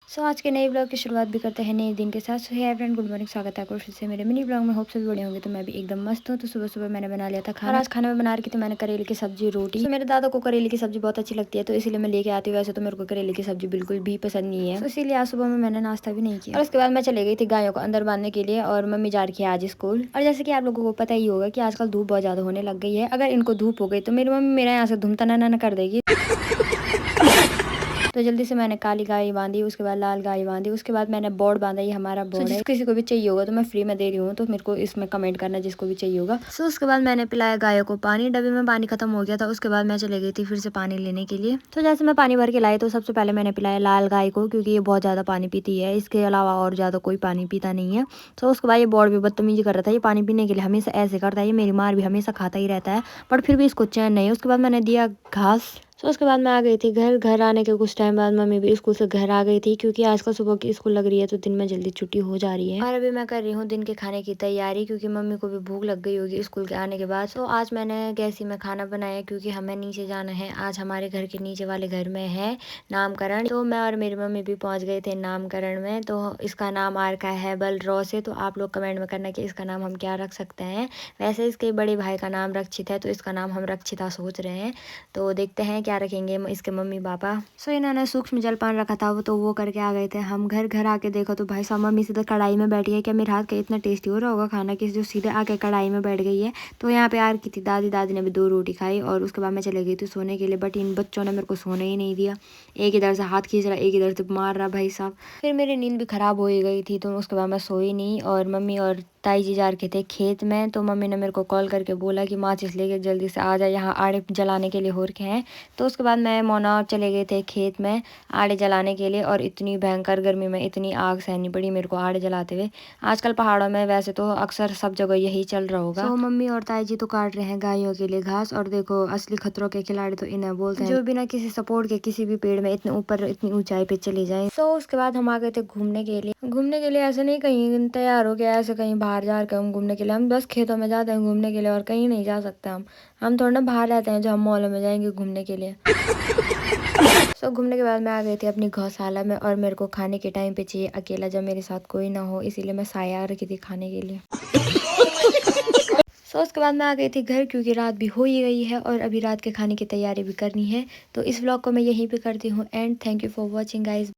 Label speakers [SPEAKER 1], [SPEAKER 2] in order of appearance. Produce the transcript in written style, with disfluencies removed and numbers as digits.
[SPEAKER 1] सो आज के नए ब्लॉग की शुरुआत भी करते हैं नए दिन के साथ। सो हे फ्रेंड, गुड मॉर्निंग, स्वागत है आपका फिर से मेरे मिनी ब्लॉग में। होप सभी बढ़िया होंगे। तो मैं भी एकदम मस्त हूँ। तो सुबह सुबह मैंने बना लिया था खाना। आज खाने में बना रखी थी मैंने करेले की सब्जी रोटी। तो मेरे दादा को करेले की सब्जी बहुत अच्छी लगती है, तो इसीलिए मैं लेके आती हूँ। वैसे तो मेरे को करेले की सब्जी बिल्कुल भी पसंद नहीं है, तो इसीलिए आज सुबह में मैंने नाश्ता भी नहीं किया। और उसके बाद मैं चले गई थी गायों को अंदर बांधने के लिए, और मम्मी जा रही है आज स्कूल। और जैसे कि आप लोगों को पता ही होगा कि आजकल धूप बहुत ज्यादा होने लग गई है। अगर इनको धूप हो गई तो मेरी मम्मी मेरा यहाँ से धूमता ना कर देगी। तो जल्दी से मैंने काली गाय बांधी, उसके बाद लाल गाय बांधी, उसके बाद मैंने बोर्ड बांधा। ये हमारा बोर्ड है, किसी को भी चाहिए होगा तो मैं फ्री में दे रही हूँ, तो मेरे को इसमें कमेंट करना जिसको भी चाहिए होगा। सो उसके बाद मैंने पिलाया गायों को पानी। डब्बे में पानी खत्म हो गया था, उसके बाद मैं चले गई थी फिर से पानी लेने के लिए। तो जैसे मैं पानी भर के लाई, तो सबसे पहले मैंने पिलाया लाल गाय को, क्योंकि ये बहुत ज्यादा पानी पीती है। इसके अलावा और ज्यादा कोई पानी पीता नहीं है। तो उसके बाद ये बोर्ड भी बदतमीजी कर रहा था। ये पानी पीने के लिए हमेशा ऐसे करता है। ये मेरी मार भी हमेशा खाता ही रहता है, बट फिर भी इसको चैन नहीं है। उसके बाद मैंने दिया घास। तो उसके बाद मैं आ गई थी घर आने के कुछ टाइम बाद मम्मी भी स्कूल से घर आ गई थी, क्योंकि आजकल सुबह की स्कूल लग रही है, तो दिन में जल्दी छुट्टी हो जा रही है। और अभी मैं कर रही हूँ दिन के खाने की तैयारी, क्योंकि मम्मी को भी भूख लग गई होगी स्कूल के आने के बाद। तो आज मैंने गैस ही में खाना बनाया, क्योंकि हमें नीचे जाना है। आज हमारे घर के नीचे वाले घर में है नामकरण। तो मैं और मेरी मम्मी भी पहुंच गए थे नामकरण में। तो इसका नाम आ रखा है बलरॉ से। तो आप लोग कमेंट में करना कि इसका नाम हम क्या रख सकते हैं। वैसे इसके बड़े भाई का नाम रक्षित है, तो इसका नाम हम रक्षिता सोच रहे हैं। तो देखते हैं क्या रखेंगे इसके मम्मी पापा। सो इन्होंने सूक्ष्म जलपान रखा था, वो करके आ गए थे। हम घर आके देखो तो भाई साहब मम्मी सीधा कढ़ाई में बैठ गई। क्या मेरे हाथ का इतना टेस्टी हो रहा होगा खाना कि जो सीधे आके कढ़ाई में बैठ गई है। तो यहाँ पे आ रखी थी दादी ने भी 2 रोटी खाई, और उसके बाद मैं चले गई थी सोने के लिए। बट इन बच्चों ने मेरे को सोने ही नहीं दिया। एक इधर से हाथ खींच रहा, एक इधर से मार रहा भाई साहब। फिर मेरी नींद भी खराब हो ही गई थी, तो उसके बाद मैं सोई नहीं। और मम्मी और ताई जी जा रखे थे खेत में। तो मम्मी ने मेरे को कॉल करके बोला कि माचिस लेके जल्दी से आ जाए, यहाँ आड़े जलाने के लिए हो रखे हैं। तो उसके बाद मैं मोना और चले गए थे खेत में आड़े जलाने के लिए। और इतनी भयंकर गर्मी में इतनी आग सहनी पड़ी मेरे को आड़े जलाते हुए। आजकल पहाड़ों में वैसे तो अक्सर सब जगह यही चल रहा होगा। तो मम्मी और ताई जी तो काट रहे हैं गायों के लिए घास। और देखो असली खतरों के खिलाड़ी तो इन्हें बोलते हैं, जो बिना किसी सपोर्ट के किसी भी पेड़ में इतने ऊपर इतनी ऊंचाई पे चले जाए। तो उसके बाद हम आ गए थे घूमने के लिए। घूमने के लिए ऐसे नहीं कहीं तैयार हो गया, ऐसे कहीं बाहर जा रहे हम घूमने के लिए। हम बस खेतों में जाते हैं घूमने के लिए, और कहीं नहीं जा सकते हम थोड़ा ना बाहर रहते हैं जो हम मॉलों में जाएंगे घूमने के लिए। सो घूमने के बाद मैं आ गई थी अपनी गौशाला में। और मेरे को खाने के टाइम पे चाहिए अकेला, जब मेरे साथ कोई ना हो, इसीलिए मैं साया रखी थी खाने के लिए। सो उसके बाद मैं आ गई थी घर, क्योंकि रात भी हो ही गई है और अभी रात के खाने की तैयारी भी करनी है। तो इस व्लॉग को मैं यहीं पे करती हूँ and. Thank you for watching guys.